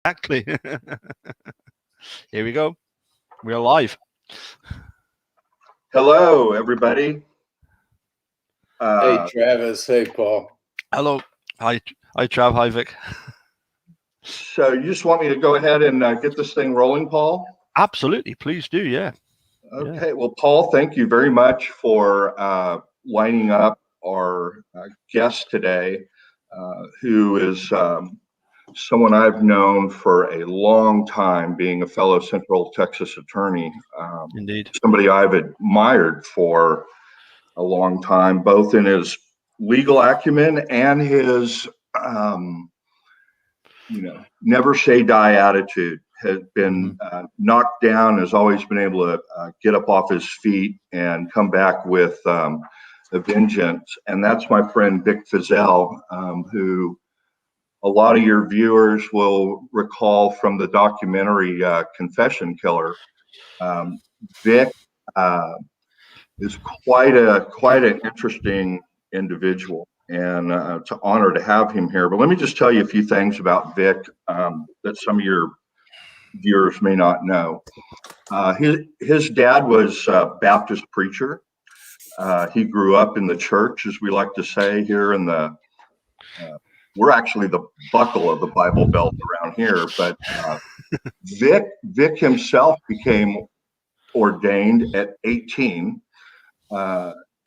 Exactly. Here we go. We're live. Hello, everybody. Hey, Travis. Hey, Paul. Hello. Hi, Trav. Hi, Vic. So you just want me to go ahead and get this thing rolling, Paul? Absolutely. Please do. Yeah. Okay. Yeah. Well, Paul, thank you very much for lining up our guest today, who is someone I've known for a long time, being a fellow Central Texas attorney. Indeed. Somebody I've admired for a long time, both in his legal acumen and his never say die attitude. Has been knocked down, has always been able to get up off his feet and come back with a vengeance. And that's my friend Vic Feazell, who a lot of your viewers will recall from the documentary Confession Killer. Vic is quite an interesting individual, and it's an honor to have him here. But let me just tell you a few things about Vic that some of your viewers may not know. His dad was a Baptist preacher. He grew up in the church, as we like to say here in the. We're actually the buckle of the Bible Belt around here, but Vic himself became ordained at 18.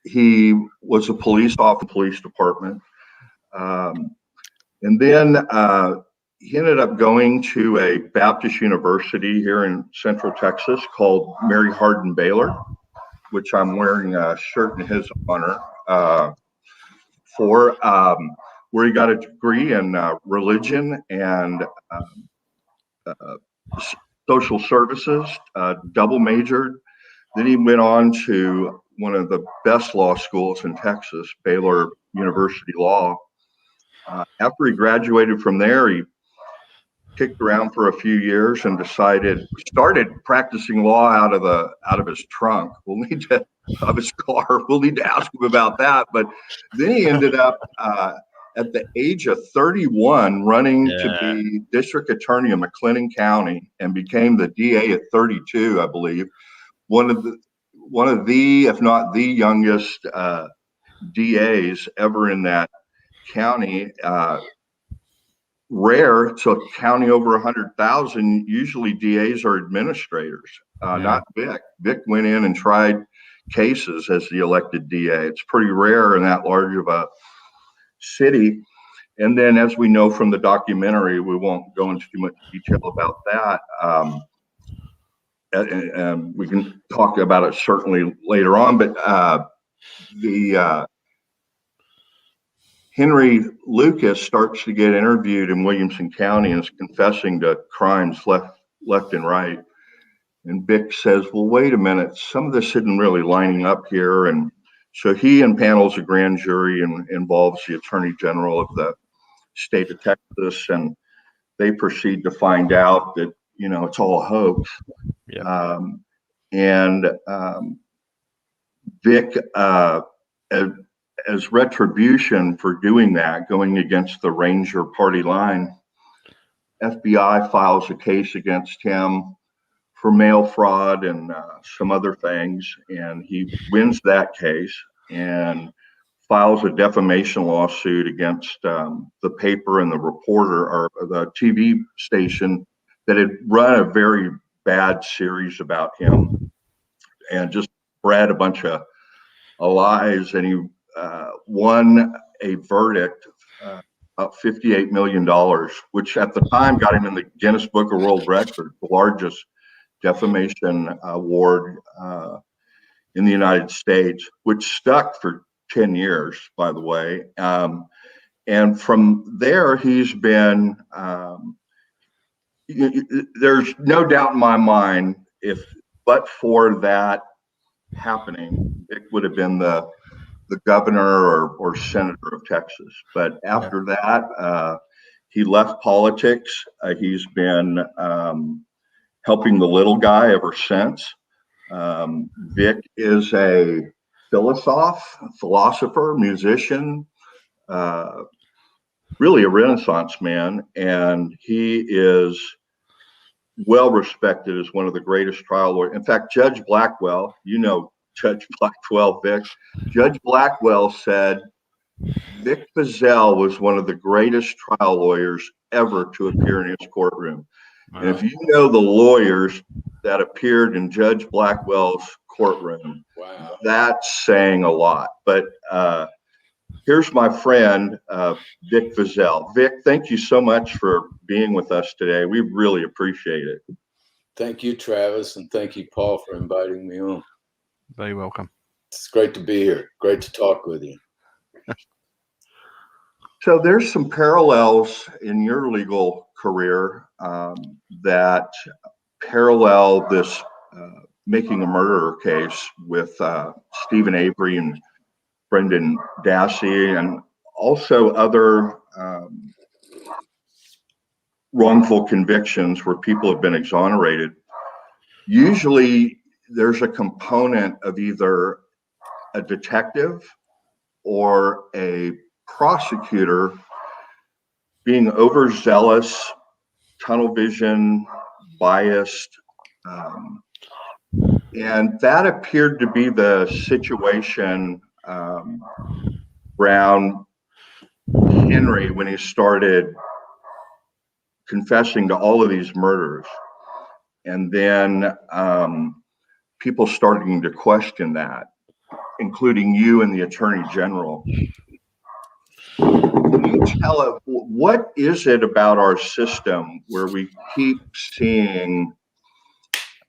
He was a police officer in the police department. And then he ended up going to a Baptist university here in Central Texas called Mary Hardin Baylor, which I'm wearing a shirt in his honor for, where he got a degree in religion and social services, double majored. Then he went on to one of the best law schools in Texas, Baylor University Law. After he graduated from there, he kicked around for a few years and started practicing law out of his trunk. Of his car. We'll need to ask him about that. But then he ended up at the age of 31 running to be district attorney in McLennan County and became the DA at 32, I believe. One of the, if not the youngest DAs ever in that county. Rare. It's a county over 100,000. Usually DAs are administrators, not Vic. Vic went in and tried cases as the elected DA. It's pretty rare in that large of a city. And then, as we know from the documentary, we won't go into too much detail about that. And we can talk about it certainly later on, but Henry Lucas starts to get interviewed in Williamson County and is confessing to crimes left and right. And Vic says, well, wait a minute, some of this isn't really lining up here. And so he impanels a grand jury and involves the Attorney General of the state of Texas. And they proceed to find out that, it's all a hoax. Yeah. Vic, as retribution for doing that, going against the Ranger party line, FBI files a case against him for mail fraud and some other things, and he wins that case and files a defamation lawsuit against the paper and the reporter or the TV station that had run a very bad series about him and just spread a bunch of lies, and he won a verdict of $58 million, which at the time got him in the Guinness Book of World Records, the largest defamation award in the United States, which stuck for 10 years, by the way. And from there, he's been, there's no doubt in my mind, but for that happening, it would have been the governor or senator of Texas. But after that, he left politics. He's been helping the little guy ever since. Vic is a philosopher, musician, really a Renaissance man, and he is well respected as one of the greatest trial lawyers. In fact, Judge Blackwell, you know Judge Blackwell, Vic. Judge Blackwell said Vic Feazell was one of the greatest trial lawyers ever to appear in his courtroom. Wow. And if you know the lawyers that appeared in Judge Blackwell's courtroom, Wow, that's saying a lot. But here's my friend, Vic Feazell. Vic, thank you so much for being with us today. We really appreciate it. thank you, Travis, and thank you, Paul, for inviting me on. Very welcome. It's great to be here. Great to talk with you. So there's some parallels in your legal career that parallel this making a murderer case with Stephen Avery and Brendan Dassey, and also other wrongful convictions where people have been exonerated. Usually there's a component of either a detective or a prosecutor being overzealous, tunnel vision, biased, and that appeared to be the situation around Henry when he started confessing to all of these murders, and then people starting to question that, including you and the Attorney General. Can you tell us, what is it about our system where we keep seeing,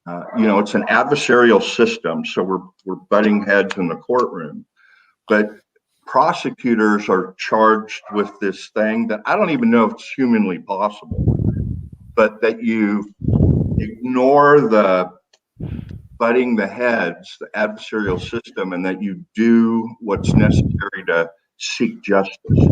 it's an adversarial system, so we're butting heads in the courtroom, but prosecutors are charged with this thing that I don't even know if it's humanly possible, but that you ignore the butting the heads, the adversarial system, and that you do what's necessary to seek justice.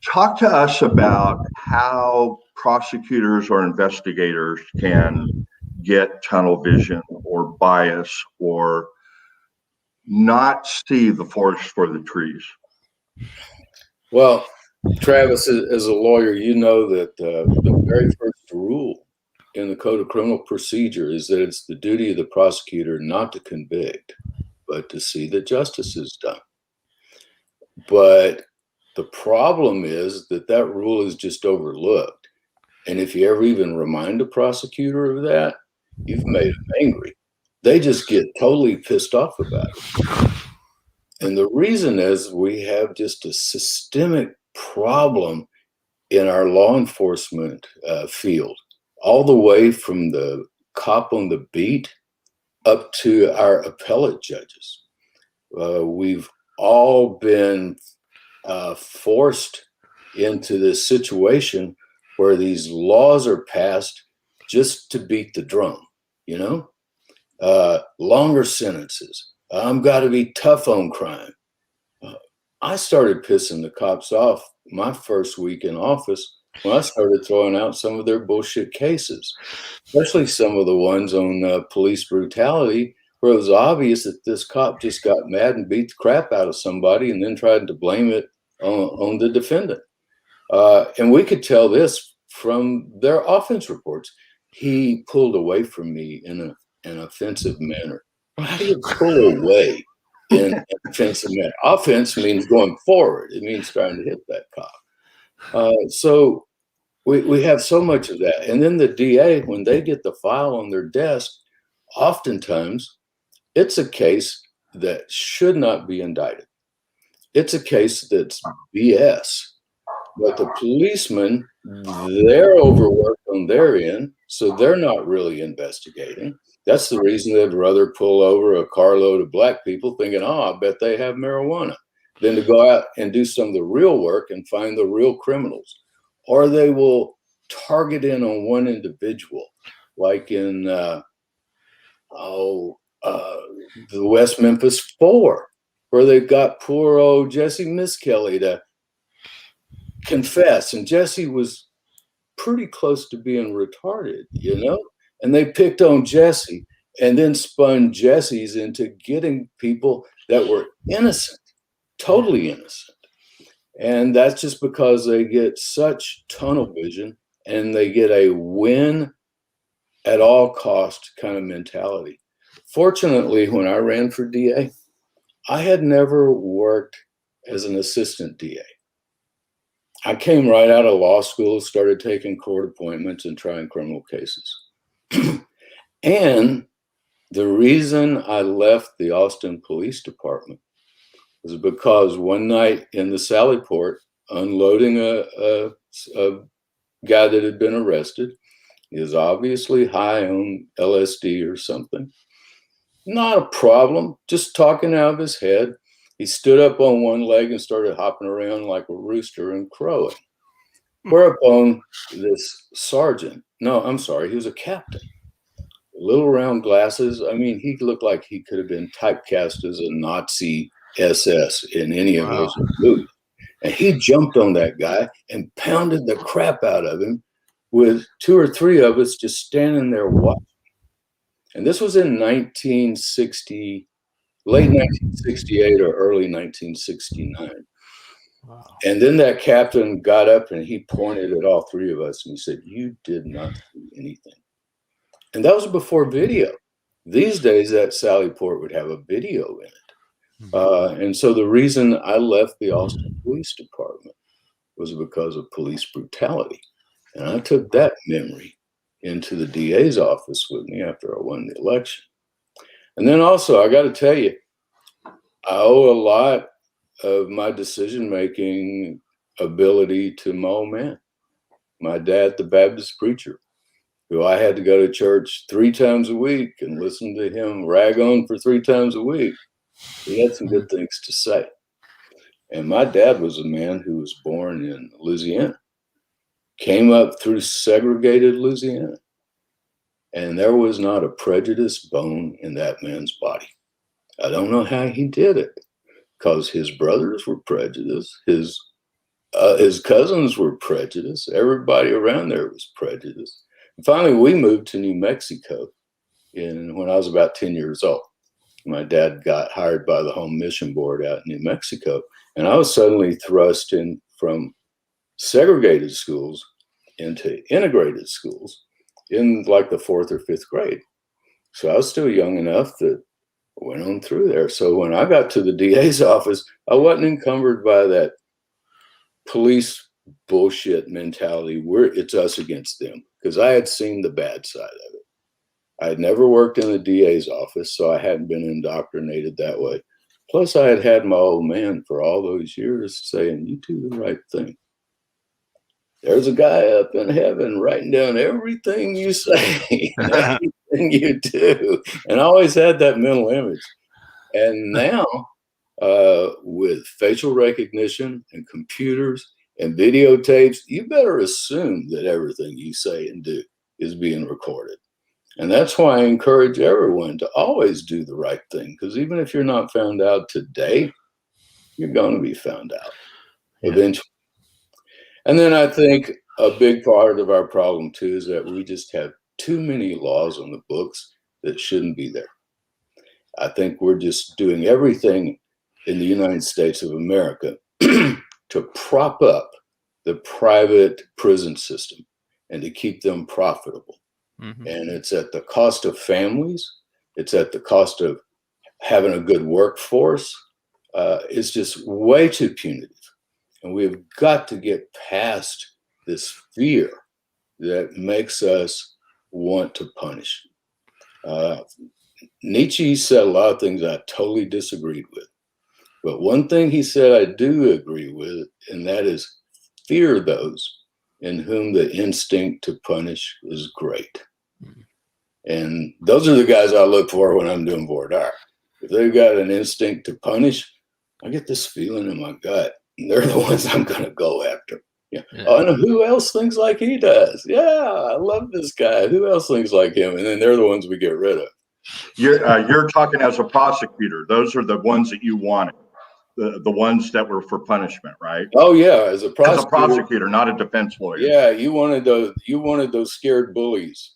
Talk to us about how prosecutors or investigators can get tunnel vision or bias or not see the forest for the trees. Well, Travis, as a lawyer, you know that the very first rule in the Code of Criminal Procedure is that it's the duty of the prosecutor not to convict, but to see that justice is done. But the problem is that that rule is just overlooked. And if you ever even remind a prosecutor of that, you've made them angry. They just get totally pissed off about it. And the reason is we have just a systemic problem in our law enforcement field, all the way from the cop on the beat up to our appellate judges. We've all been forced into this situation where these laws are passed just to beat the drum, longer sentences. I'm got to be tough on crime. I started pissing the cops off my first week in office when I started throwing out some of their bullshit cases, especially some of the ones on police brutality, where it was obvious that this cop just got mad and beat the crap out of somebody and then tried to blame it on the defendant. And we could tell this from their offense reports. He pulled away from me in an offensive manner. How do you pull away in an offensive manner? Offense means going forward. It means trying to hit that cop. So we have so much of that. And then the DA, when they get the file on their desk, oftentimes it's a case that should not be indicted. It's a case that's BS. But the policemen, they're overworked on their end, so they're not really investigating. That's the reason they'd rather pull over a carload of black people thinking, I bet they have marijuana, than to go out and do some of the real work and find the real criminals. Or they will target in on one individual, like in the West Memphis 4, where they've got poor old Jesse Miskelly to confess. And Jesse was pretty close to being retarded, and they picked on Jesse and then spun Jesse's into getting people that were innocent, totally innocent. And that's just because they get such tunnel vision and they get a win at all cost kind of mentality. Fortunately, when I ran for DA, I had never worked as an assistant DA. I came right out of law school, started taking court appointments and trying criminal cases. And the reason I left the Austin Police Department was because one night in the Sally Port, unloading a guy that had been arrested, he was obviously high on LSD or something. Not a problem, just talking out of his head. He stood up on one leg and started hopping around like a rooster and crowing. Whereupon this sergeant, no, I'm sorry, he was a captain. Little round glasses. I mean, he looked like he could have been typecast as a Nazi SS in any of those movies. And he jumped on that guy and pounded the crap out of him with 2 or 3 of us just standing there watching. And this was in 1960, late 1968 or early 1969. Wow. And then that captain got up and he pointed at all 3 of us and he said, "You did not do anything." And that was before video. These days, that Sally Port would have a video in it. And so the reason I left the Austin Police Department was because of police brutality. And I took that memory into the DA's office with me after I won the election. And then also, I got to tell you, I owe a lot of my decision-making ability to my old man, my dad, the Baptist preacher, who I had to go to church 3 times a week and listen to him rag on for 3 times a week. He had some good things to say. And my dad was a man who was born in Louisiana, came up through segregated Louisiana, and there was not a prejudiced bone in that man's body. I don't know how he did it, because his brothers were prejudiced, his cousins were prejudiced, everybody around there was prejudiced. And finally, we moved to New Mexico when I was about 10 years old. My dad got hired by the Home Mission Board out in New Mexico, and I was suddenly thrust in from segregated schools into integrated schools in like the 4th or 5th grade. So I was still young enough that I went on through there. So when I got to the DA's office, I wasn't encumbered by that police bullshit mentality where it's us against them, because I had seen the bad side of it. I had never worked in the DA's office, so I hadn't been indoctrinated that way. Plus, I had had my old man for all those years saying, "You do the right thing. There's a guy up in heaven writing down everything you say and everything you do." And I always had that mental image. And now, with facial recognition and computers and videotapes, you better assume that everything you say and do is being recorded. And that's why I encourage everyone to always do the right thing, because even if you're not found out today, you're going to be found out eventually. And then I think a big part of our problem too is that we just have too many laws on the books that shouldn't be there. I think we're just doing everything in the United States of America to prop up the private prison system and to keep them profitable. Mm-hmm. And it's at the cost of families. It's at the cost of having a good workforce. It's just way too punitive. And we've got to get past this fear that makes us want to punish. Nietzsche said a lot of things I totally disagreed with. But one thing he said I do agree with, and that is fear those in whom the instinct to punish is great. Mm-hmm. And those are the guys I look for when I'm doing voir dire. If they've got an instinct to punish, I get this feeling in my gut. They're the ones I'm going to go after. Yeah. Oh, and who else thinks like he does? Yeah, I love this guy. Who else thinks like him? And then they're the ones we get rid of. You're talking as a prosecutor. Those are the ones that you wanted. The ones that were for punishment, right? Oh yeah, as a prosecutor, not a defense lawyer. Yeah, you wanted those scared bullies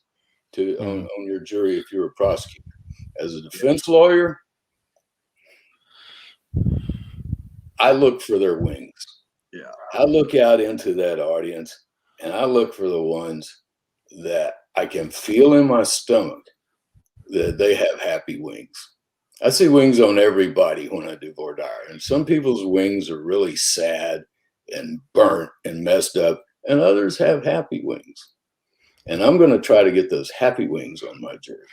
to on your jury if you were a prosecutor. As a defense lawyer, I look for their wings. Yeah. I look out into that audience and I look for the ones that I can feel in my stomach that they have happy wings. I see wings on everybody when I do voir dire, and some people's wings are really sad and burnt and messed up, and others have happy wings. And I'm going to try to get those happy wings on my jury.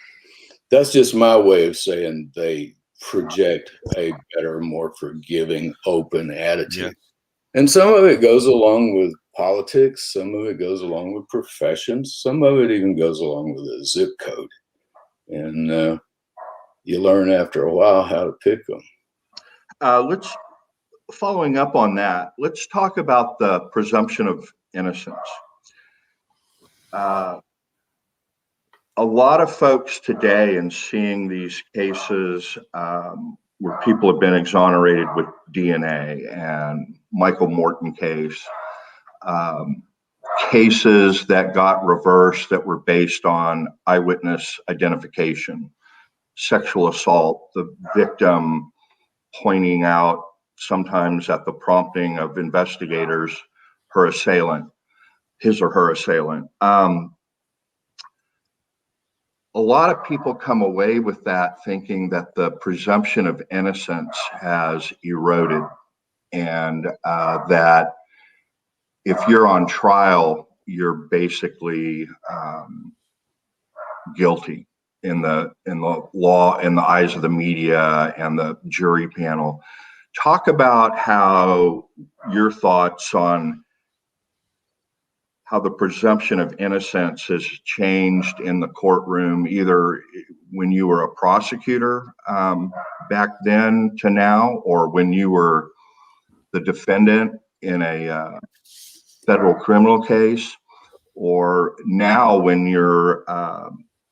That's just my way of saying they project a better, more forgiving, open attitude. Yeah. And some of it goes along with politics. Some of it goes along with professions. Some of it even goes along with a zip code. And you learn after a while how to pick them. Following up on that, let's talk about the presumption of innocence. A lot of folks today, in seeing these cases where people have been exonerated with DNA, and Michael Morton case, cases that got reversed that were based on eyewitness identification, sexual assault, the victim pointing out, sometimes at the prompting of investigators, her assailant, his or her assailant. A lot of people come away with that thinking that the presumption of innocence has eroded, and that if you're on trial, you're basically guilty in the law, in the eyes of the media and the jury panel. Talk about how your thoughts on how the presumption of innocence has changed in the courtroom, either when you were a prosecutor back then to now, or when you were the defendant in a federal criminal case, or now when you're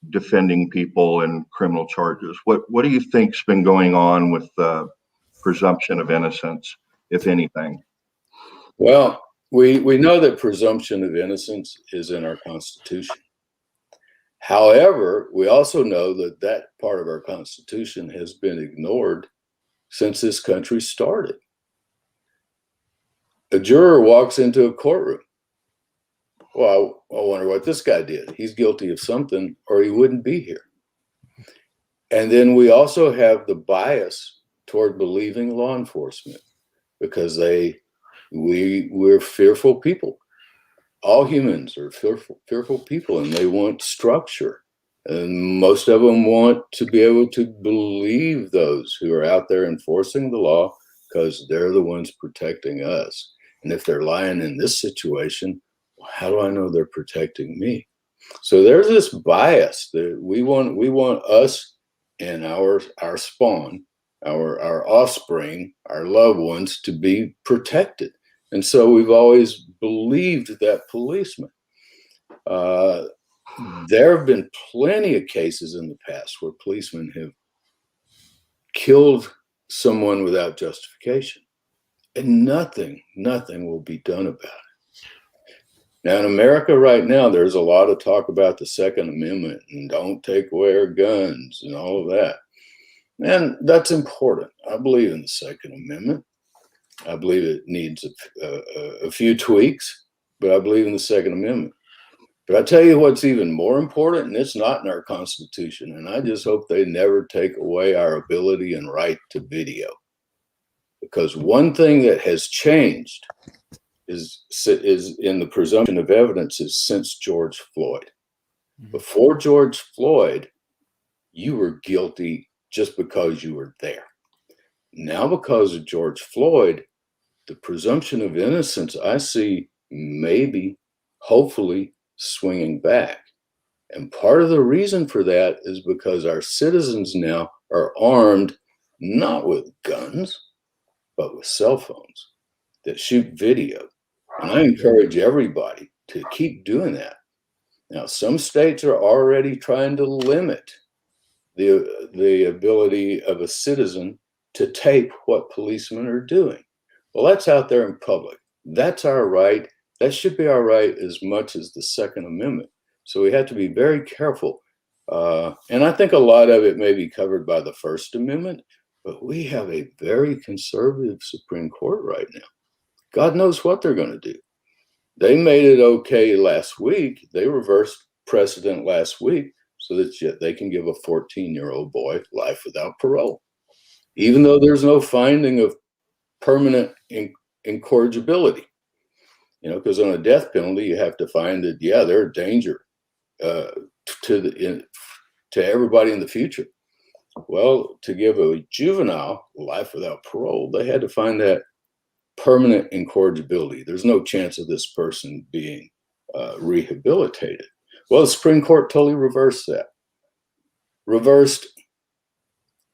defending people in criminal charges. What do you think's been going on with the presumption of innocence, if anything? Well, we know that presumption of innocence is in our Constitution. However, we also know that that part of our Constitution has been ignored since this country started. A juror walks into a courtroom. Well, I wonder what this guy did. He's guilty of something, or he wouldn't be here. And then we also have the bias toward believing law enforcement, because we're fearful people. All humans are fearful people, and they want structure. And most of them want to be able to believe those who are out there enforcing the law, because they're the ones protecting us. And if they're lying in this situation, well, how do I know they're protecting me? So there's this bias that we want us and our spawn, our offspring, our loved ones, to be protected. And so we've always believed that policemen. There have been plenty of cases in the past where policemen have killed someone without justification, and nothing will be done about it. Now, in America right now, there's a lot of talk about the Second Amendment and don't take away our guns and all of that. And that's important. I believe in the Second Amendment. I believe it needs a few tweaks, but I believe in the Second Amendment. But I tell you what's even more important, and it's not in our Constitution, and I just hope they never take away our ability and right to video. Because one thing that has changed is in the presumption of evidence is since George Floyd. Before George Floyd, you were guilty just because you were there. Now, because of George Floyd, the presumption of innocence, I see maybe, hopefully, swinging back. And part of the reason for that is because our citizens now are armed not with guns, but with cell phones that shoot video. And I encourage everybody to keep doing that. Now, some states are already trying to limit the ability of a citizen to tape what policemen are doing. Well, that's out there in public. That's our right. That should be our right as much as the Second Amendment. So we have to be very careful. And I think a lot of it may be covered by the First Amendment, but we have a very conservative Supreme Court right now. God knows what they're going to do. They made it okay last week. They reversed precedent last week so that they can give a 14-year-old boy life without parole, even though there's no finding of permanent incorrigibility. You know, because on a death penalty, you have to find that, yeah, they're a danger to everybody in the future. Well, to give a juvenile life without parole, they had to find that permanent incorrigibility. There's no chance of this person being rehabilitated. Well, the Supreme Court totally reversed that. Reversed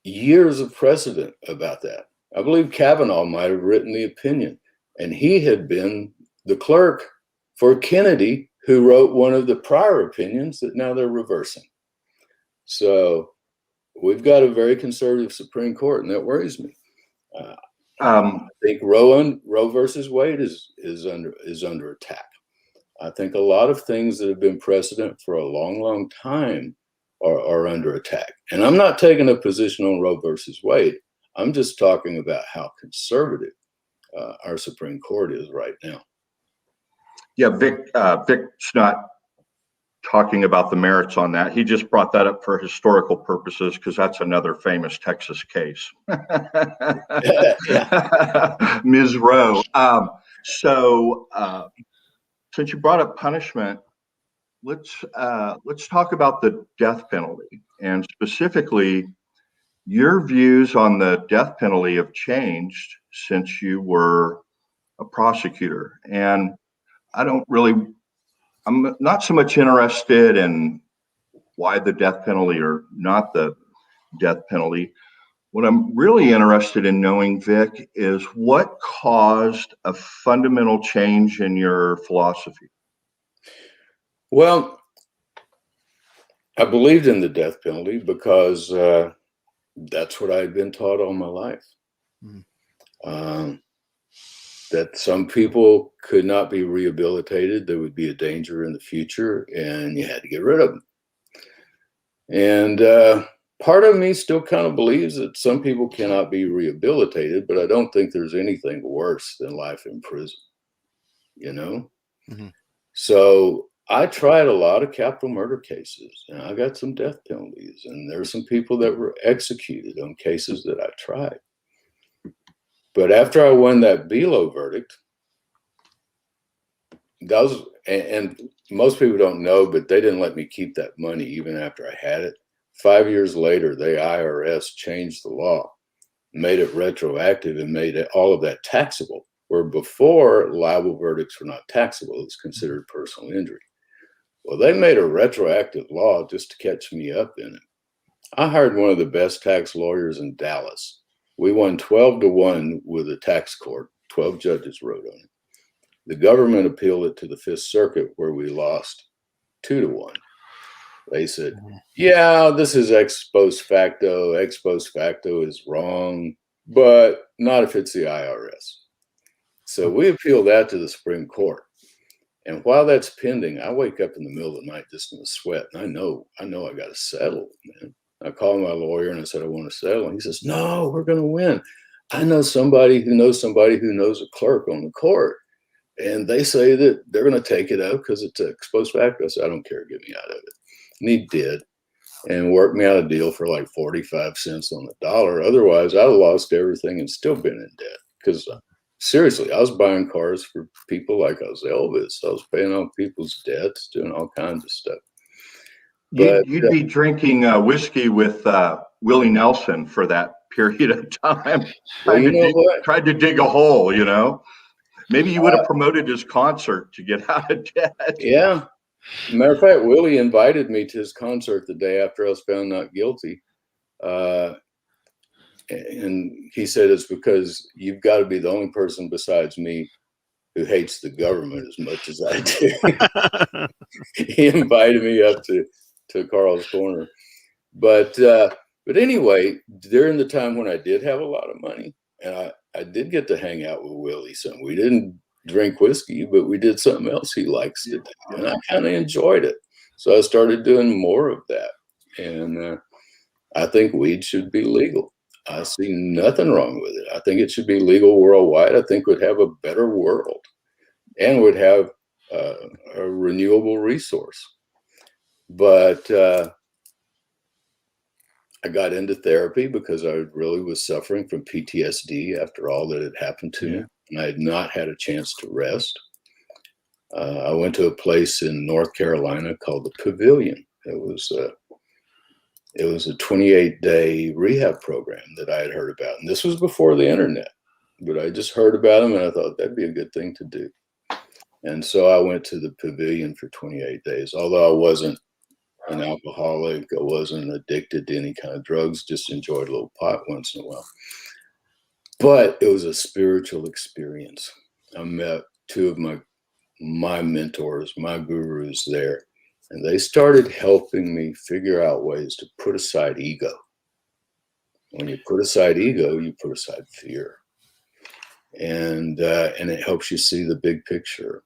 years of precedent about that. I believe Kavanaugh might have written the opinion, and he had been the clerk for Kennedy, who wrote one of the prior opinions that now they're reversing. So we've got a very conservative Supreme Court, and that worries me. I think Roe versus Wade is under attack. I think a lot of things that have been precedent for a long, long time are under attack. And I'm not taking a position on Roe versus Wade. I'm just talking about how conservative our Supreme Court is right now. Yeah, Vic's not talking about the merits on that. He just brought that up for historical purposes because that's another famous Texas case. Ms. Rowe. So since you brought up punishment, let's talk about the death penalty, and specifically your views on the death penalty have changed since you were a prosecutor. And I'm not so much interested in why the death penalty or not the death penalty. What I'm really interested in knowing, Vic, is what caused a fundamental change in your philosophy? Well, I believed in the death penalty because that's what I had been taught all my life. That some people could not be rehabilitated. There would be a danger in the future, and you had to get rid of them. And part of me still kind of believes that some people cannot be rehabilitated, but I don't think there's anything worse than life in prison, you know? Mm-hmm. So I tried a lot of capital murder cases, and I got some death penalties, and there's some people that were executed on cases that I tried. But after I won that Below verdict, and most people don't know, but they didn't let me keep that money even after I had it. 5 years later, the IRS changed the law, made it retroactive, and made all of that taxable, where before libel verdicts were not taxable. It was considered personal injury. Well, they made a retroactive law just to catch me up in it. I hired one of the best tax lawyers in Dallas. We won 12-1 with the tax court. 12 judges wrote on it. The government appealed it to the Fifth Circuit, where we lost 2-1. They said, yeah, this is ex post facto. Ex post facto is wrong, but not if it's the IRS. So we appealed that to the Supreme Court. And while that's pending, I wake up in the middle of the night just in a sweat. And I know I got to settle, man. I called my lawyer and I said, I want to settle. And he says, no, we're going to win. I know somebody who knows a clerk on the court. And they say that they're going to take it up because it's ex post facto. I said, I don't care. Get me out of it. And he did, and worked me out a deal for like 45 cents on the dollar. Otherwise, I'd have lost everything and still been in debt. Because seriously, I was buying cars for people like I was Elvis. I was paying off people's debts, doing all kinds of stuff. You'd be drinking whiskey with Willie Nelson for that period of time. Tried to dig a hole, you know. Maybe you would have promoted his concert to get out of debt. Yeah. Matter of fact, Willie invited me to his concert the day after I was found not guilty. And he said, it's because you've got to be the only person besides me who hates the government as much as I do. He invited me up to Carl's Corner. But anyway, during the time when I did have a lot of money, and I did get to hang out with Willie some. We didn't drink whiskey, but we did something else he likes to do, and I kind of enjoyed it. So I started doing more of that, and I think weed should be legal. I see nothing wrong with it. I think it should be legal worldwide. I think we'd have a better world and would have a renewable resource. But I got into therapy because I really was suffering from PTSD after all that had happened to me. And I had not had a chance to rest. I went to a place in North Carolina called the Pavilion. It was a 28-day rehab program that I had heard about. And this was before the internet, but I just heard about them and I thought that'd be a good thing to do. And so I went to the Pavilion for 28 days. Although I wasn't an alcoholic, I wasn't addicted to any kind of drugs, just enjoyed a little pot once in a while. But it was a spiritual experience. I met two of my mentors, my gurus there, and they started helping me figure out ways to put aside ego. When you put aside ego, you put aside fear. And it helps you see the big picture.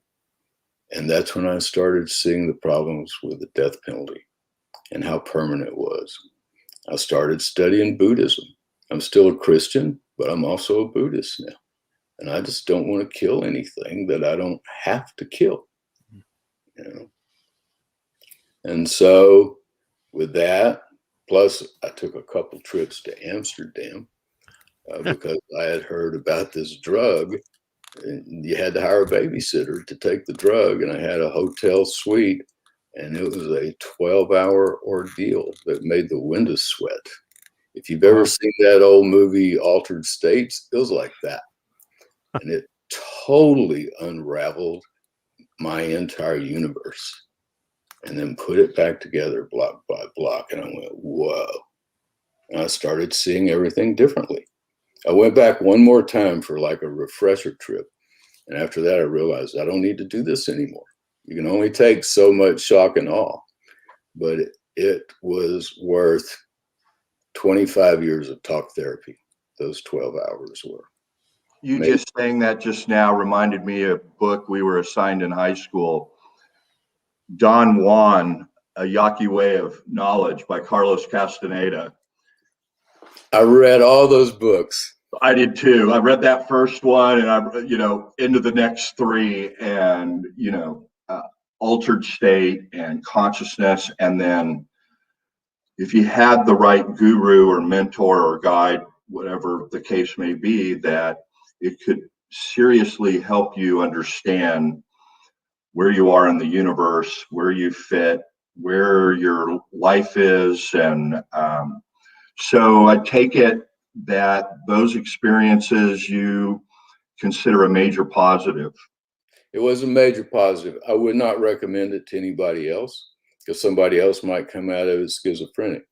And that's when I started seeing the problems with the death penalty and how permanent it was. I started studying Buddhism. I'm still a Christian, but I'm also a Buddhist now. And I just don't want to kill anything that I don't have to kill, you know. And so with that, plus I took a couple trips to Amsterdam because I had heard about this drug. And you had to hire a babysitter to take the drug, and I had a hotel suite, and it was a 12-hour ordeal that made the windows sweat. If you've ever seen that old movie Altered States, it was like that. And it totally unraveled my entire universe and then put it back together block by block. And I went, whoa. And I started seeing everything differently. I went back one more time for like a refresher trip. And after that, I realized I don't need to do this anymore. You can only take so much shock and awe. But it was worth 25 years of talk therapy. Those 12 hours were. You just saying that just now reminded me of a book we were assigned in high school, Don Juan, A Yaqui Way of Knowledge by Carlos Castaneda. I read all those books. I did too. I read that first one and I, into the next three and, altered state and consciousness. And then if you had the right guru or mentor or guide, whatever the case may be, that it could seriously help you understand where you are in the universe, where you fit, where your life is. And so I take it that those experiences you consider a major positive. It was a major positive. I would not recommend it to anybody else because somebody else might come out of it schizophrenic.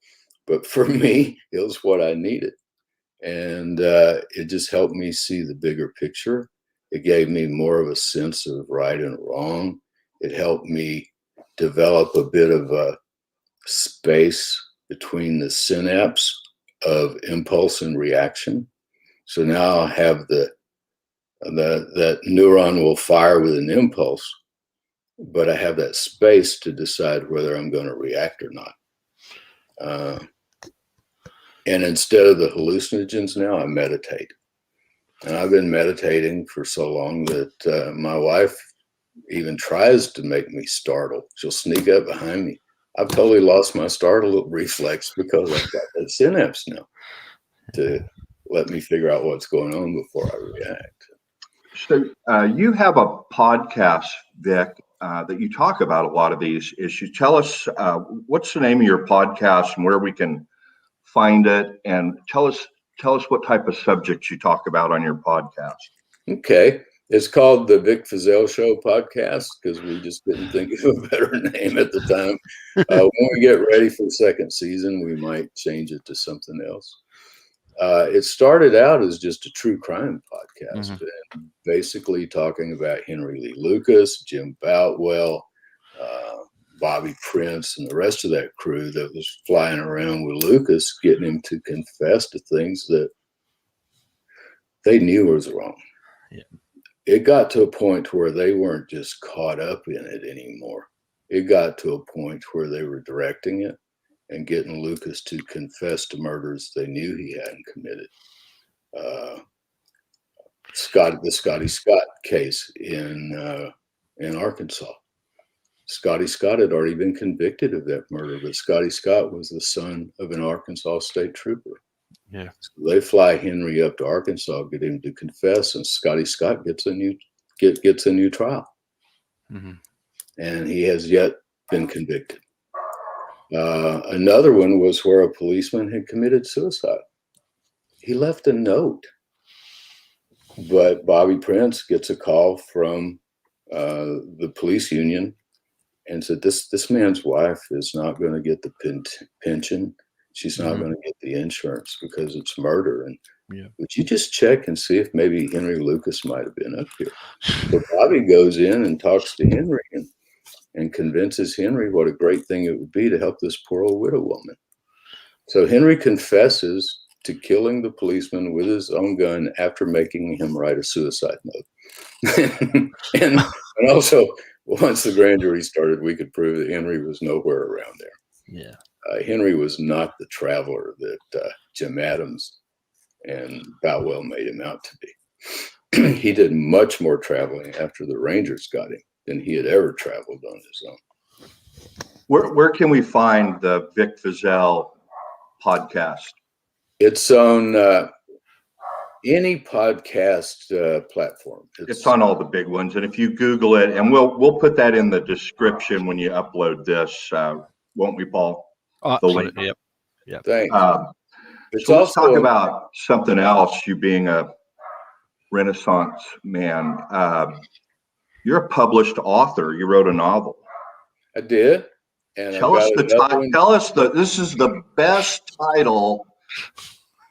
But for me, it was what I needed. And it just helped me see the bigger picture. It gave me more of a sense of right and wrong. It helped me develop a bit of a space between the synapse of impulse and reaction. So now I have that neuron will fire with an impulse, but I have that space to decide whether I'm going to react or not. And instead of the hallucinogens now, I meditate. And I've been meditating for so long that my wife even tries to make me startle. She'll sneak up behind me. I've totally lost my startle reflex because I've got that synapse now to let me figure out what's going on before I react. So you have a podcast, Vic, that you talk about a lot of these issues. Tell us what's the name of your podcast and where we can find it, and tell us what type of subjects you talk about on your podcast. Okay. It's called the Vic Feazell Show podcast because we just couldn't think of a better name at the time. When we get ready for the second season, we might change it to something else. It started out as just a true crime podcast, and basically talking about Henry Lee Lucas, Jim Boutwell, Bobby Prince, and the rest of that crew that was flying around with Lucas, getting him to confess to things that they knew was wrong. Yeah. It got to a point where they weren't just caught up in it anymore. It got to a point where they were directing it, and getting Lucas to confess to murders they knew he hadn't committed. The Scotty Scott case in Arkansas. Scotty Scott had already been convicted of that murder, but Scotty Scott was the son of an Arkansas state trooper. Yeah. So they fly Henry up to Arkansas, get him to confess, and Scotty Scott gets a new trial. Mm-hmm. And he has yet been convicted. Another one was where a policeman had committed suicide. He left a note, but Bobby Prince gets a call from the police union and said, this man's wife is not going to get the pension. She's not going to get the insurance because it's murder. And would you just check and see if maybe Henry Lucas might have been up here? So Bobby goes in and talks to Henry and convinces Henry what a great thing it would be to help this poor old widow woman. So Henry confesses to killing the policeman with his own gun after making him write a suicide note. and also, once the grand jury started, we could prove that Henry was nowhere around there. Yeah. Henry was not the traveler that Jim Adams and Boutwell made him out to be. He did much more traveling after the Rangers got him than he had ever traveled on his own. Where can we find the Vic Feazell podcast? It's on any podcast platform. It's on all the big ones, and if you Google it, and we'll put that in the description when you upload this, won't we, Paul? The link. Yep. Thanks. So let's talk about something else. You being a Renaissance man, you're a published author. You wrote a novel. I did. And tell us the title. Tell us this is the best title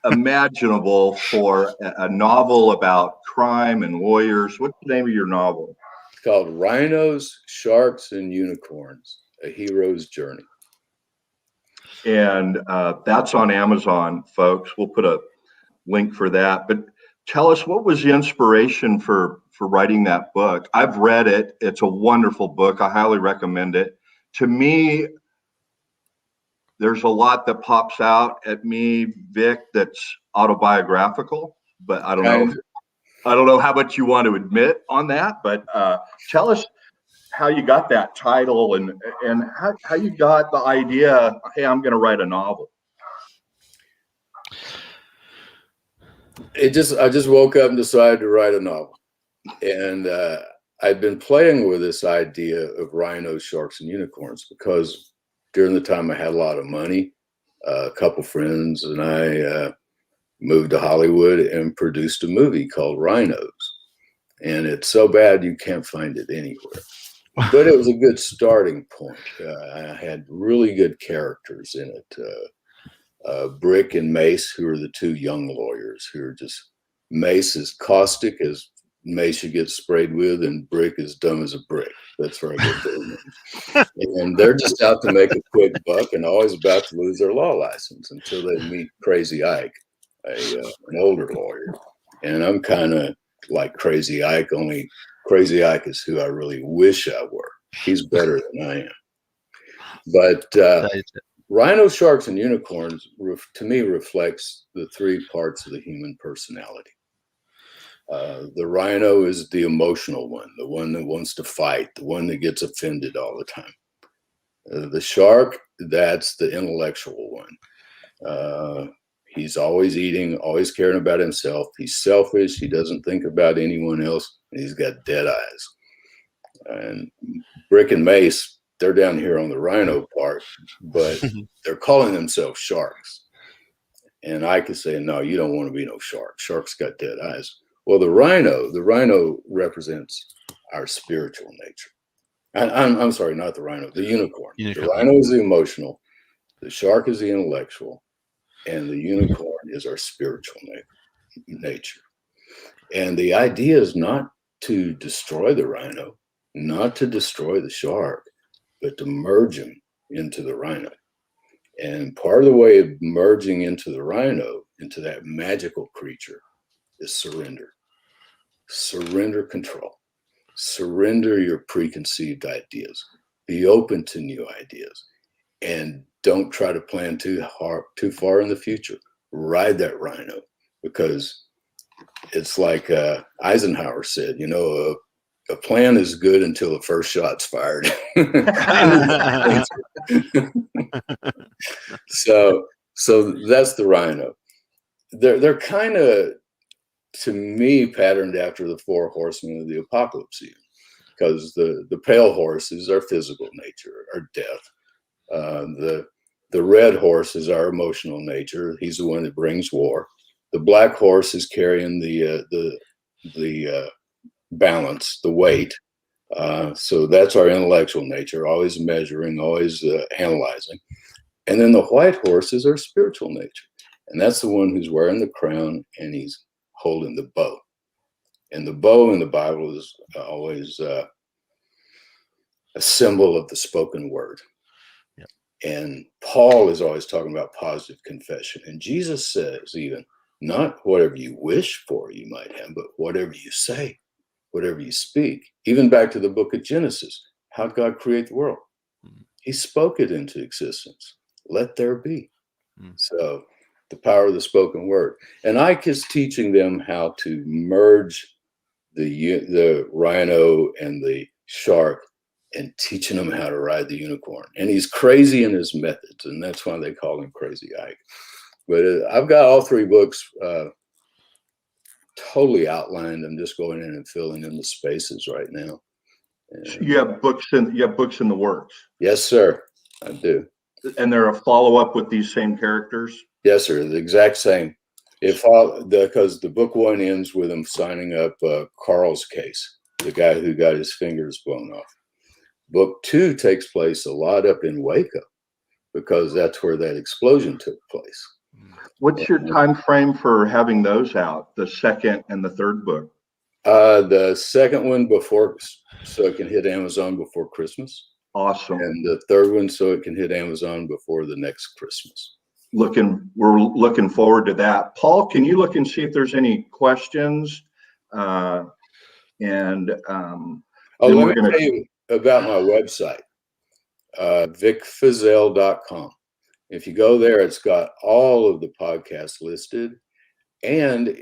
imaginable for a novel about crime and lawyers. What's the name of your novel? It's called Rhinos, Sharks, and Unicorns: A Hero's Journey. And that's on Amazon, folks. We'll put a link for that. But tell us, what was the inspiration for writing that book? I've read it. It's a wonderful book. I highly recommend it. To me, there's a lot that pops out at me, Vic, that's autobiographical, but I don't know. I don't know how much you want to admit on that, but tell us how you got that title and how you got the idea, hey, I'm going to write a novel. I just woke up and decided to write a novel. And I'd been playing with this idea of rhinos, sharks, and unicorns because during the time I had a lot of money, a couple friends and I moved to Hollywood and produced a movie called Rhinos. And it's so bad you can't find it anywhere. But it was a good starting point. I had really good characters in it. Brick and Mace, who are the two young lawyers who are just, Mace is caustic as Mace you get sprayed with, and Brick is dumb as a brick. That's where I get their names. And they're just out to make a quick buck and always about to lose their law license until they meet Crazy Ike, an older lawyer. And I'm kind of like Crazy Ike, only Crazy Ike is who I really wish I were. He's better than I am. But Rhino, Sharks, and Unicorns, to me, reflects the three parts of the human personality. The rhino is the emotional one, the one that wants to fight, the one that gets offended all the time. The shark, that's the intellectual one. He's always eating, always caring about himself. He's selfish. He doesn't think about anyone else. And he's got dead eyes. And Brick and Mace, they're down here on the rhino part, but they're calling themselves sharks. And I could say, no, you don't want to be no shark. Shark's got dead eyes. Well, the rhino represents our spiritual nature. I'm sorry, not the rhino, the unicorn. The rhino is the emotional, the shark is the intellectual, and the unicorn is our spiritual nature. And the idea is not to destroy the rhino, not to destroy the shark, but to merge them into the rhino. And part of the way of merging into the rhino, into that magical creature, is surrender. Surrender control. Surrender your preconceived ideas. Be open to new ideas. And don't try to plan too far in the future. Ride that rhino, because it's like Eisenhower said, a plan is good until the first shot's fired. So that's the rhino. They're kind of, to me, patterned after the four horsemen of the apocalypse, because the pale horse is our physical nature, our death. The red horse is our emotional nature. He's the one that brings war. The black horse is carrying the balance, the weight. So that's our intellectual nature, always measuring, always analyzing. And then the white horse is our spiritual nature. And that's the one who's wearing the crown and he's holding the bow. And the bow in the Bible is always a symbol of the spoken word. Yep. And Paul is always talking about positive confession. And Jesus says, even, not whatever you wish for you might have, but whatever you say, whatever you speak. Even back to the book of Genesis, how did God create the world? He spoke it into existence. Let there be. So the power of the spoken word. And Ike is teaching them how to merge the rhino and the shark and teaching them how to ride the unicorn. And he's crazy in his methods, and that's why they call him Crazy Ike. But I've got all three books totally outlined. I'm just going in and filling in the spaces right now. And you have books in the works. Yes, sir, I do. And they're a follow-up with these same characters? Yes, sir, the exact same. Because the book one ends with him signing up Carl's case, the guy who got his fingers blown off. Book two takes place a lot up in Waco, because that's where that explosion took place. What's your time frame for having those out, the second and the third book? The second one so it can hit Amazon before Christmas. Awesome. And the third one so it can hit Amazon before the next Christmas. We're looking forward to that. Paul, can you look and see if there's any questions? Let me tell you about my website, vicfeazell.com. If you go there, it's got all of the podcasts listed, and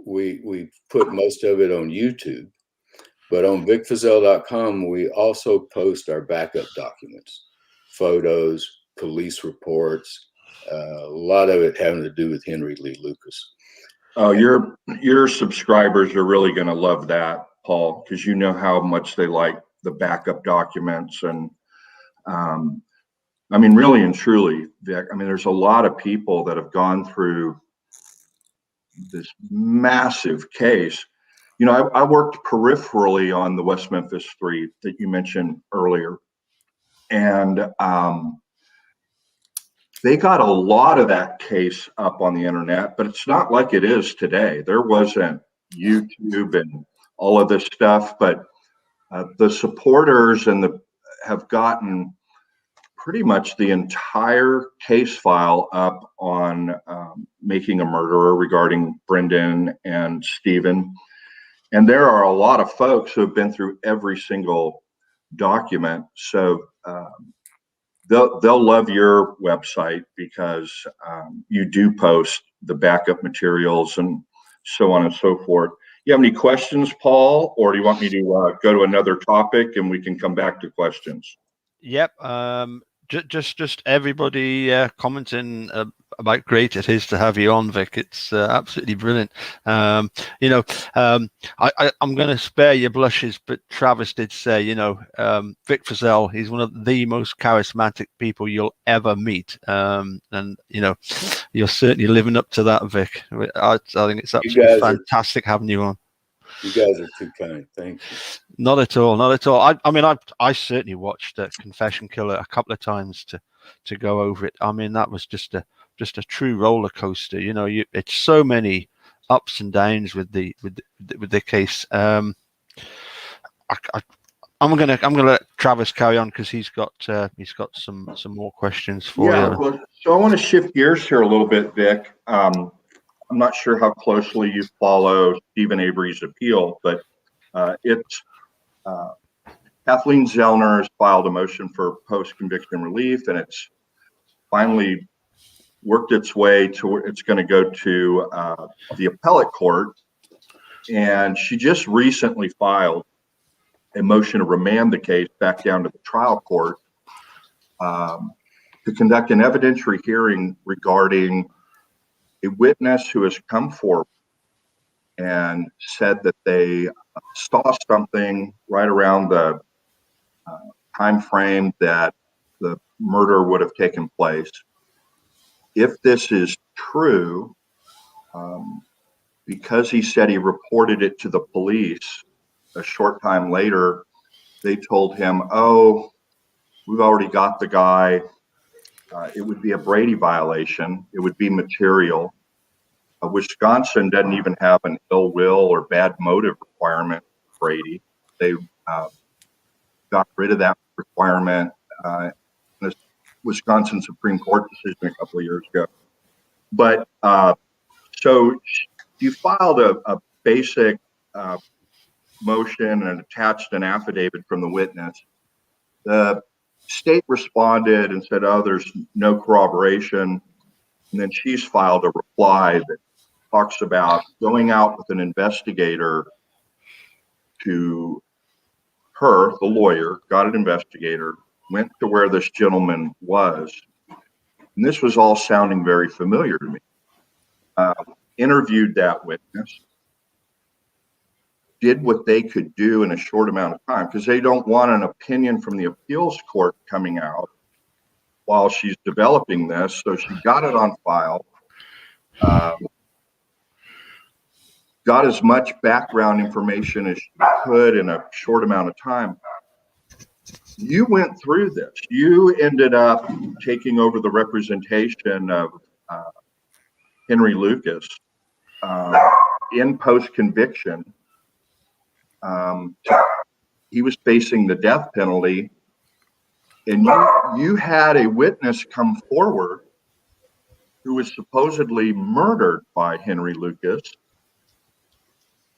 we put most of it on YouTube. But on vicfeazell.com, we also post our backup documents, photos, police reports, a lot of it having to do with Henry Lee Lucas. Oh, your subscribers are really going to love that, Paul, because you know how much they like the backup documents. And I mean, really and truly, Vic, I mean, there's a lot of people that have gone through this massive case. You know, I worked peripherally on the West Memphis 3 that you mentioned earlier. And they got a lot of that case up on the internet, but it's not like it is today. There wasn't YouTube and all of this stuff, but the supporters have gotten pretty much the entire case file up on Making a Murderer regarding Brendan and Stephen. And there are a lot of folks who have been through every single document. So they'll love your website because you do post the backup materials and so on and so forth. You have any questions, Paul, or do you want me to go to another topic and we can come back to questions? Yep. Just everybody commenting about great it is to have you on, Vic. It's absolutely brilliant. I'm going to spare your blushes, but Travis did say, Vic Feazell, he's one of the most charismatic people you'll ever meet. And, you're certainly living up to that, Vic. I think it's absolutely fantastic having you on. You guys are too kind. Thank you. Not at all. Not at all. I certainly watched Confession Killer a couple of times to go over it. I mean, that was just a true roller coaster. It's so many ups and downs with the case. I'm gonna let Travis carry on because he's got some more questions for you. Well, so I want to shift gears here a little bit, Vic. I'm not sure how closely you follow Stephen Avery's appeal, but it's Kathleen Zellner has filed a motion for post-conviction relief, and it's finally worked its way to, it's going to go to the appellate court. And she just recently filed a motion to remand the case back down to the trial court to conduct an evidentiary hearing regarding a witness who has come forward and said that they saw something right around the time frame that the murder would have taken place. If this is true, because he said he reported it to the police a short time later, they told him, oh, we've already got the guy. It would be a Brady violation. It would be material. Wisconsin doesn't even have an ill will or bad motive requirement for Brady. They got rid of that requirement in the Wisconsin Supreme Court decision a couple of years ago. But so you filed a basic motion and attached an affidavit from the witness. The state responded and said, oh, there's no corroboration. And then she's filed a reply that talks about going out with an investigator to her, the lawyer, got an investigator, went to where this gentleman was. And this was all sounding very familiar to me. Interviewed that witness, did what they could do in a short amount of time, because they don't want an opinion from the appeals court coming out while she's developing this. So she got it on file, got as much background information as she could in a short amount of time. You went through this. You ended up taking over the representation of Henry Lucas in post-conviction. He was facing the death penalty, and you had a witness come forward who was supposedly murdered by Henry Lucas.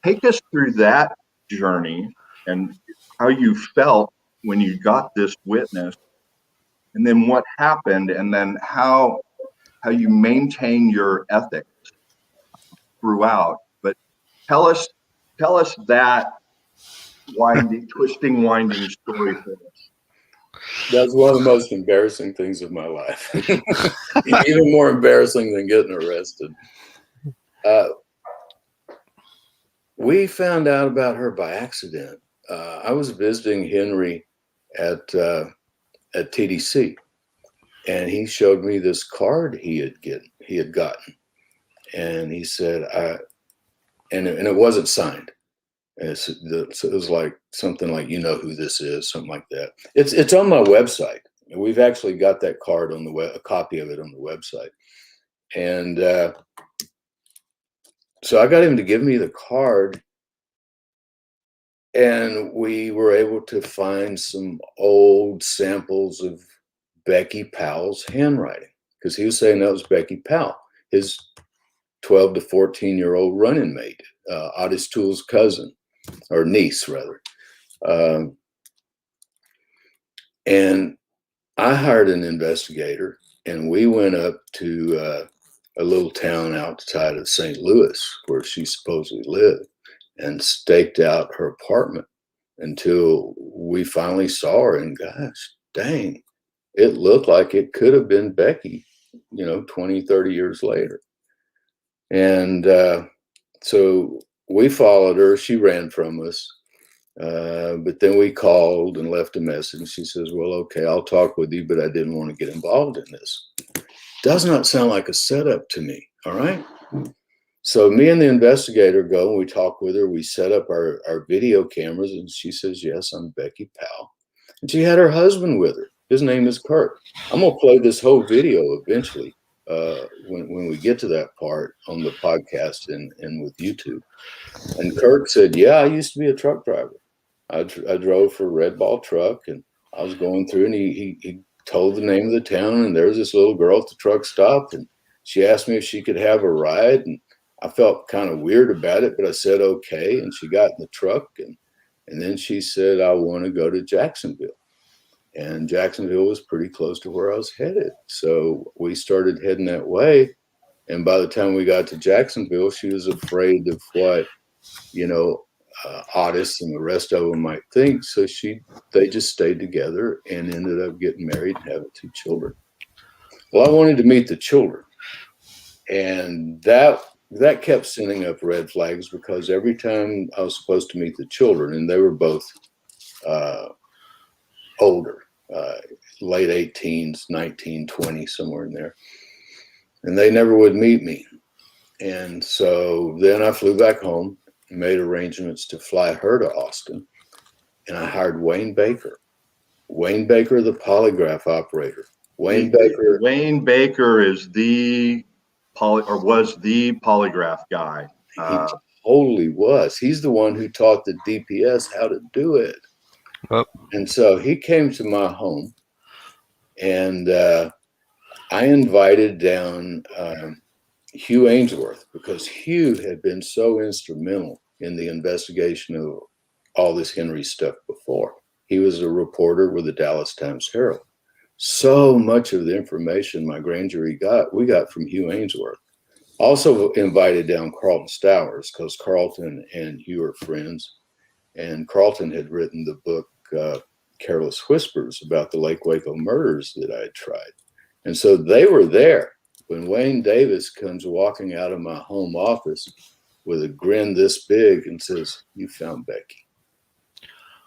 Take us through that journey and how you felt when you got this witness, and then what happened, and then how you maintain your ethics throughout. But tell us that winding story for us. That's one of the most embarrassing things of my life. Even more embarrassing than getting arrested. We found out about her by accident. I was visiting Henry at TDC, and he showed me this card he had gotten, and he said, and it wasn't signed. So it was like something like, you know who this is, something like that. It's on my website. We've actually got that card on the web, a copy of it on the website. And so I got him to give me the card, and we were able to find some old samples of Becky Powell's handwriting, because he was saying that was Becky Powell, his 12 to 14-year-old running mate, Otis Toole's cousin, or niece rather. And I hired an investigator, and we went up to a little town outside of St. Louis where she supposedly lived, and staked out her apartment until we finally saw her. And gosh dang, it looked like it could have been Becky, 20, 30 years later. And so we followed her. She ran from us. But then we called and left a message. She says, well, okay, I'll talk with you, but I didn't want to get involved in this. Does not sound like a setup to me. All right. So me and the investigator go, and we talk with her. We set up our video cameras, and she says, yes, I'm Becky Powell. And she had her husband with her. His name is Kirk. I'm going to play this whole video eventually when we get to that part on the podcast and with YouTube. And Kirk said, yeah, I used to be a truck driver. I drove for Red Ball Truck, and I was going through, and he told the name of the town, and there was this little girl at the truck stop, and she asked me if she could have a ride, and I felt kind of weird about it, but I said okay, and she got in the truck, and And then she said, I want to go to Jacksonville. And Jacksonville was pretty close to where I was headed. So we started heading that way. And by the time we got to Jacksonville, she was afraid of what, Otis and the rest of them might think. So they just stayed together and ended up getting married and having 2 children. Well, I wanted to meet the children. And that kept sending up red flags, because every time I was supposed to meet the children, and they were both older, late 18s, 19, 20, somewhere in there, and they never would meet me. And so then I flew back home and made arrangements to fly her to Austin, and I hired Wayne Baker. Wayne Baker, the polygraph operator. Wayne Baker is was the polygraph guy. He totally was. He's the one who taught the DPS how to do it. Oh. And so he came to my home, and I invited down Hugh Ainsworth, because Hugh had been so instrumental in the investigation of all this Henry stuff before. He was a reporter with the Dallas Times-Herald. So much of the information my grand jury we got from Hugh Ainsworth. Also invited down Carlton Stowers, because Carlton and Hugh are friends. And Carlton had written the book, Careless Whispers, about the Lake Waco murders that I had tried. And so they were there when Wayne Davis comes walking out of my home office with a grin this big and says, "You found Becky."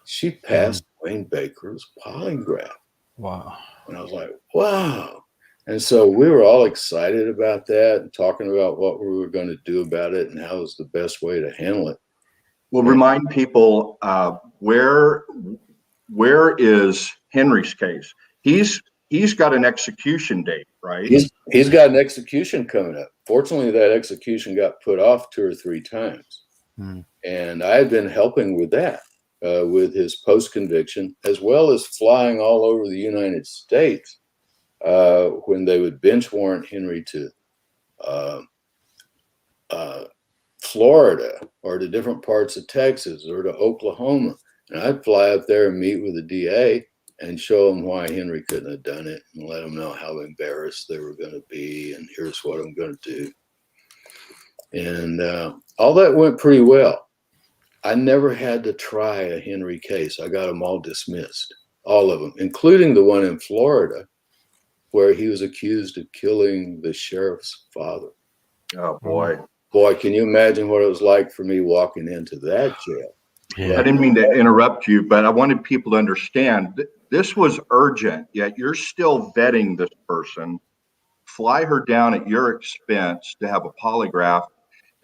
She passed Wayne Baker's polygraph. Wow. And I was like, wow. And so we were all excited about that and talking about what we were going to do about it and how was the best way to handle it. Well, remind people, where is Henry's case? He's got an execution date, right? He's got an execution coming up. Fortunately, that execution got put off 2 or 3 times. And I had been helping with that, with his post-conviction, as well as flying all over the United States when they would bench warrant Henry to Florida or to different parts of Texas or to Oklahoma. And I'd fly up there and meet with the DA and show them why Henry couldn't have done it and let them know how embarrassed they were going to be. And here's what I'm going to do. And all that went pretty well. I never had to try a Henry case. I got them all dismissed, all of them, including the one in Florida where he was accused of killing the sheriff's father. Oh, boy. Boy, can you imagine what it was like for me walking into that jail? Yeah. I didn't mean to interrupt you, but I wanted people to understand this was urgent, yet you're still vetting this person. Fly her down at your expense to have a polygraph,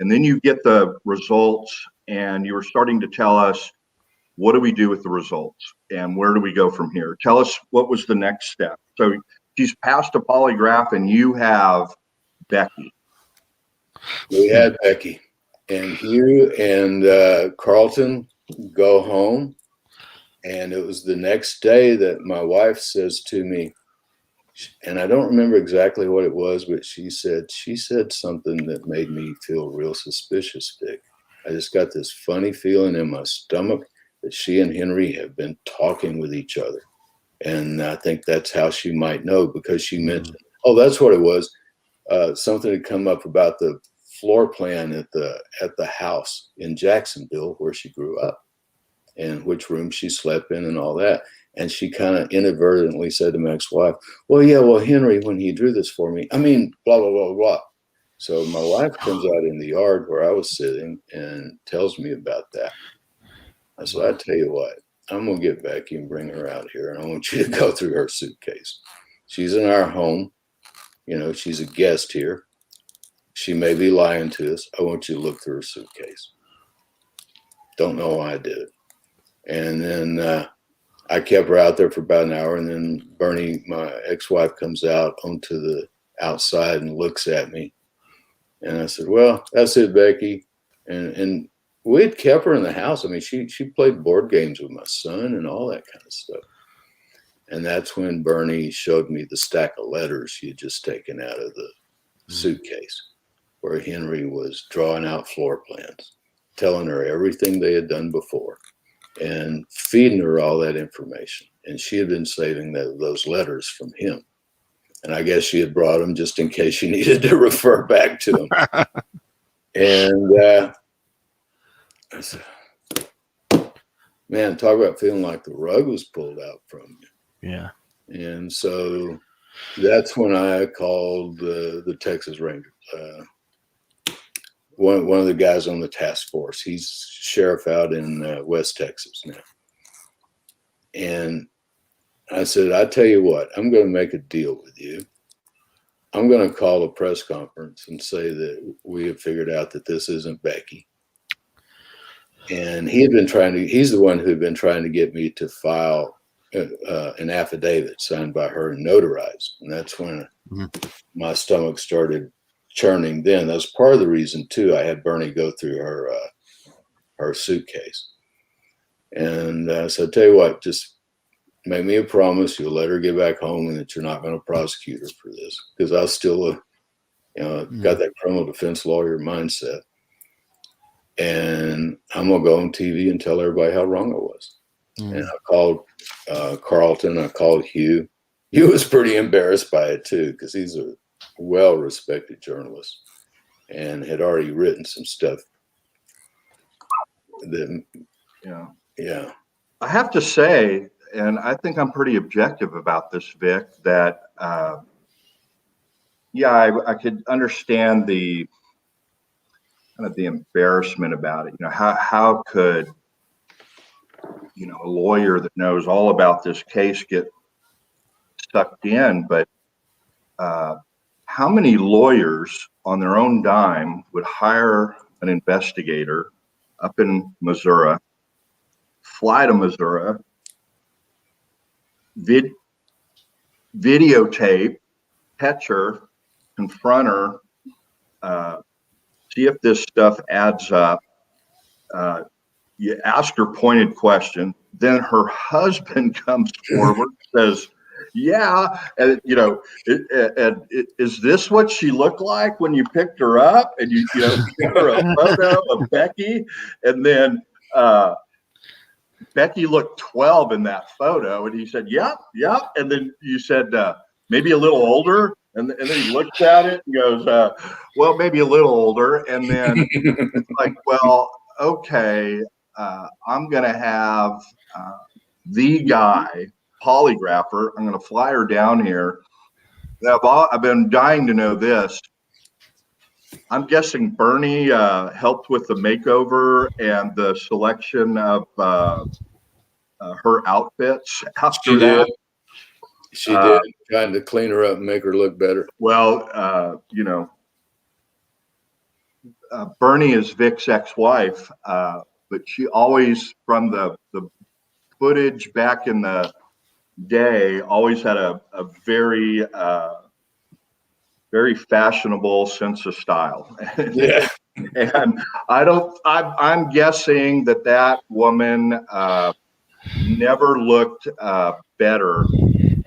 and then you get the results, and you were starting to tell us, what do we do with the results, and where do we go from here? Tell us, what was the next step? So she's passed a polygraph, and you have Becky. We had Becky, and Hugh and Carlton go home. And it was the next day that my wife says to me, and I don't remember exactly what it was, but she said something that made me feel real suspicious, Vic. I just got this funny feeling in my stomach that she and Henry have been talking with each other. And I think that's how she might know, because she mentioned, oh, that's what it was. Something had come up about the floor plan at the house in Jacksonville where she grew up, and which room she slept in and all that. And she kind of inadvertently said to my ex-wife, well, Henry, when he drew this for me, I mean, blah, blah, blah, blah. So my wife comes out in the yard where I was sitting and tells me about that. I said, I tell you what, I'm going to get Becky and bring her out here, and I want you to go through her suitcase. She's in our home. You know, she's a guest here. She may be lying to us. I want you to look through her suitcase. Don't know why I did it. And then I kept her out there for about an hour, and then Bernie, my ex-wife, comes out onto the outside and looks at me. And I said, well, that's it, Becky. And we had kept her in the house. I mean, she played board games with my son and all that kind of stuff. And that's when Bernie showed me the stack of letters she had just taken out of the suitcase, where Henry was drawing out floor plans, telling her everything they had done before. and feeding her all that information. And she had been saving those letters from him. And I guess she had brought them just in case she needed to refer back to them. And I said, man, talk about feeling like the rug was pulled out from you. Yeah. And so that's when I called the Texas Rangers. One of the guys on the task force. He's sheriff out in West Texas now. And I said, I tell you what, I'm going to make a deal with you. I'm going to call a press conference and say that we have figured out that this isn't Becky. And he's the one who had been trying to get me to file an affidavit signed by her and notarized. And that's when my stomach started churning then. That's part of the reason too I had Bernie go through her suitcase. And so I tell you what, just make me a promise you'll let her get back home and that you're not going to prosecute her for this, because I was still got that criminal defense lawyer mindset. And I'm gonna go on TV and tell everybody how wrong I was. And I called Carlton, I called Hugh. Hugh was pretty embarrassed by it too, because he's a well-respected journalist and had already written some stuff that I have to say, and I think I'm pretty objective about this, Vic, that I could understand the kind of the embarrassment about it. How could a lawyer that knows all about this case get sucked in? But how many lawyers on their own dime would hire an investigator up in Missouri, fly to Missouri, videotape, catch her, confront her, see if this stuff adds up. You ask her pointed question, then her husband comes forward, says, yeah, and is this what she looked like when you picked her up? And you give her a photo of Becky, and then Becky looked 12 in that photo, and he said, yep. And then you said, maybe a little older. And then he looks at it and goes, well, maybe a little older. And then it's like, well, okay, I'm going to have the guy, polygrapher. I'm going to fly her down here. I've been dying to know this. I'm guessing Bernie helped with the makeover and the selection of her outfits after that. She did, trying to clean her up and make her look better. Well, Bernie is Vic's ex-wife, but she always, from the footage back in the day, always had a very, very fashionable sense of style. Yeah. And I'm guessing that woman never looked better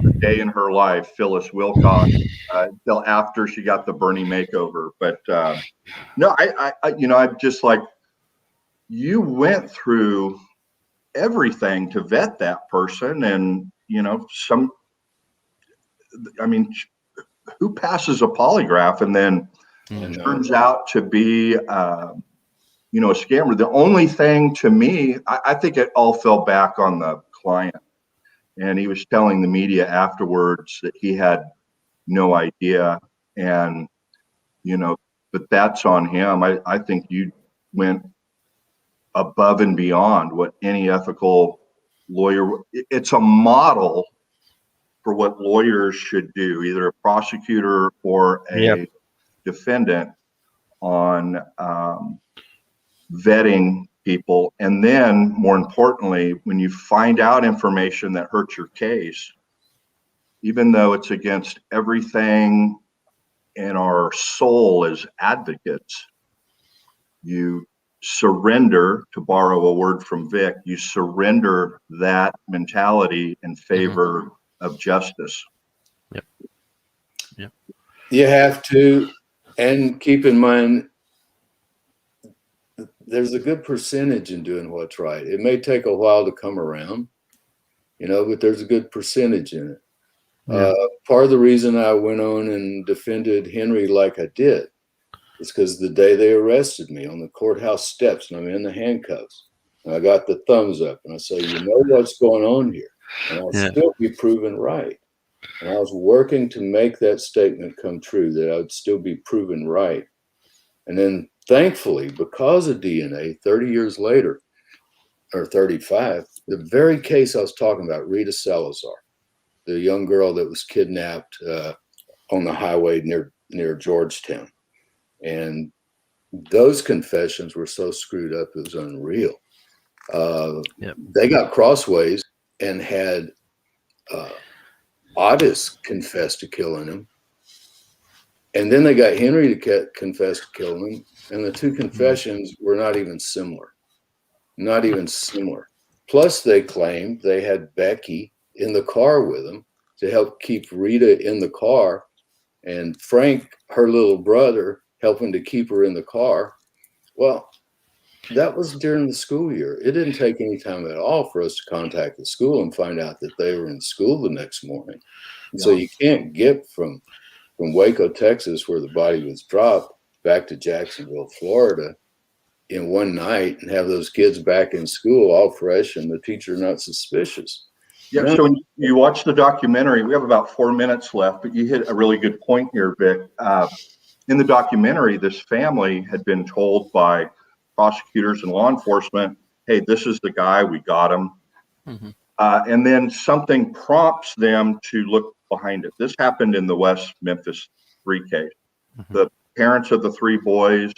a day in her life, Phyllis Wilcox, until after she got the Bernie makeover. But no, I'm just like, you went through everything to vet that person, and who passes a polygraph and then turns out to be a scammer? The only thing, to me, I think it all fell back on the client. And he was telling the media afterwards that he had no idea. And, but that's on him. I think you went above and beyond what any ethical lawyer, it's a model for what lawyers should do, either a prosecutor or a defendant, on vetting people. And then, more importantly, when you find out information that hurts your case, even though it's against everything in our soul as advocates, you surrender, to borrow a word from Vic, you surrender that mentality in favor of justice. Yep. You have to, and keep in mind, there's a good percentage in doing what's right. It may take a while to come around, but there's a good percentage in it. Yeah. Part of the reason I went on and defended Henry like I did is because the day they arrested me on the courthouse steps, and I'm in the handcuffs, and I got the thumbs up, and I say, what's going on here, and I'll still be proven right. And I was working to make that statement come true, that I would still be proven right. And then thankfully, because of DNA, 30 years later, or 35, the very case I was talking about, Rita Salazar, the young girl that was kidnapped on the highway near Georgetown. And those confessions were so screwed up, it was unreal. They got crossways and had Otis confess to killing him. And then they got Henry to confess to killing him. And the two confessions were not even similar. Not even similar. Plus, they claimed they had Becky in the car with them to help keep Rita in the car. And Frank, her little brother, helping to keep her in the car. Well, that was during the school year. It didn't take any time at all for us to contact the school and find out that they were in school the next morning. Yeah. So you can't get from Waco, Texas, where the body was dropped, back to Jacksonville, Florida in one night and have those kids back in school all fresh and the teacher not suspicious. Yeah, so when you watch the documentary, we have about 4 minutes left, but you hit a really good point here, Vic. In the documentary, this family had been told by prosecutors and law enforcement, hey, this is the guy, we got him. Mm-hmm. And then something prompts them to look behind it. This happened in the West Memphis 3 case. Mm-hmm. The parents of the 3 boys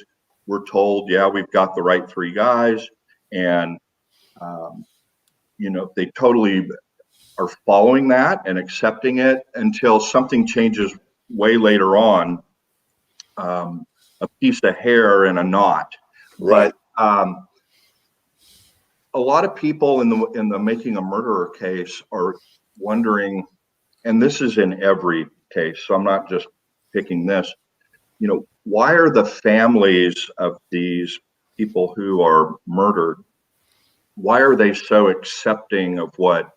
were told, yeah, we've got the right 3 guys. And, they totally are following that and accepting it until something changes way later on, a piece of hair in a knot. Right. But a lot of people in the Making a Murderer case are wondering, and this is in every case, so I'm not just picking this, why are the families of these people who are murdered, why are they so accepting of what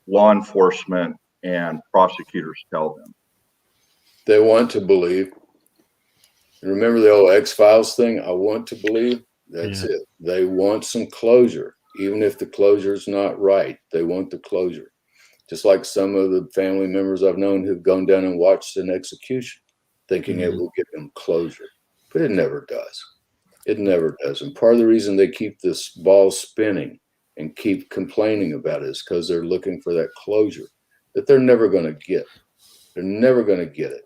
law enforcement and prosecutors tell them? They want to believe. Remember the old X-Files thing? I want to believe. That's it. They want some closure. Even if the closure is not right, they want the closure. Just like some of the family members I've known who've gone down and watched an execution, thinking it will give them closure. But it never does. It never does. And part of the reason they keep this ball spinning and keep complaining about it is because they're looking for that closure that they're never going to get. They're never going to get it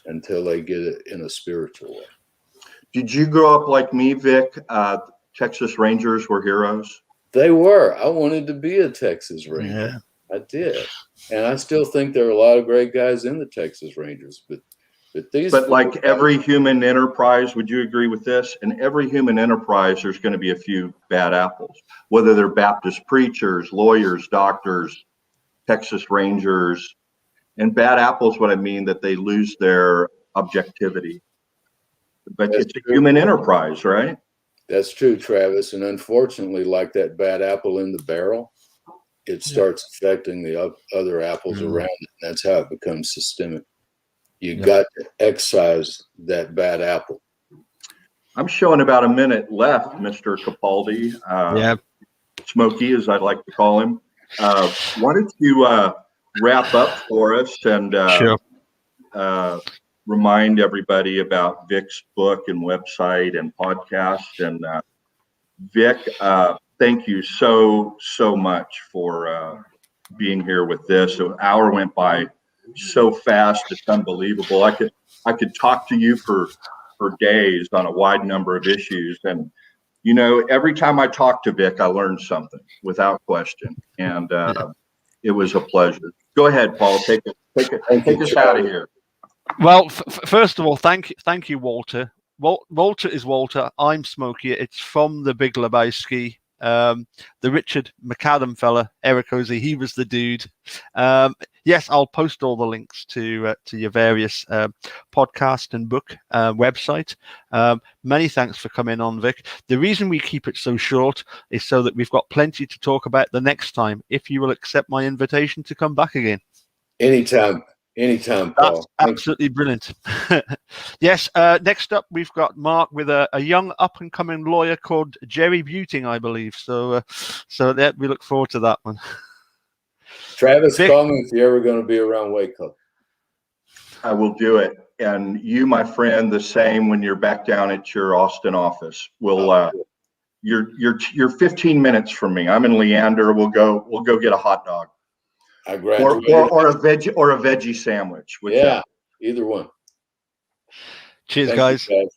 until they get it in a spiritual way. Did you grow up like me, Vic? Texas Rangers were heroes? They were. I wanted to be a Texas Ranger. Yeah. I did. And I still think there are a lot of great guys in the Texas Rangers. But like every human enterprise, would you agree with this? In every human enterprise, there's going to be a few bad apples, whether they're Baptist preachers, lawyers, doctors, Texas Rangers. And bad apples, what I mean, that they lose their objectivity. But it's a human enterprise, right? That's true, Travis. And unfortunately, like that bad apple in the barrel, it starts affecting the other apples around it. And that's how it becomes systemic. You got to excise that bad apple. I'm showing about a minute left, Mr. Capaldi. Smokey, as I'd like to call him. Why don't you wrap up for us and remind everybody about Vic's book and website and podcast. And Vic, thank you so much for being here with this. An hour went by so fast, it's unbelievable. I could talk to you for days on a wide number of issues. And every time I talk to Vic, I learn something without question. And it was a pleasure. Go ahead, Paul. Take us out of here. Well, first of all, thank you, Walter. Walter is Walter. I'm Smokey. It's from the Big Lebowski. The Richard McAdam fella, Eric Ozzie, he was the dude. Yes, I'll post all the links to your various podcast and book website. Many thanks for coming on, Vic. The reason we keep it so short is so that we've got plenty to talk about the next time, if you will accept my invitation to come back again. Anytime, Paul. That's absolutely brilliant. Yes, next up we've got Mark with a young up-and-coming lawyer called Jerry Buting, I believe. So that we look forward to that one. Travis, Vic, call me if you're ever going to be around Waco. I will do it. And you, my friend, the same when you're back down at your Austin office. We'll you're 15 minutes from me. I'm in Leander. We'll go get a hot dog. I graduated. Or a veggie sandwich. Yeah, either one. Cheers, Thank guys. you, guys.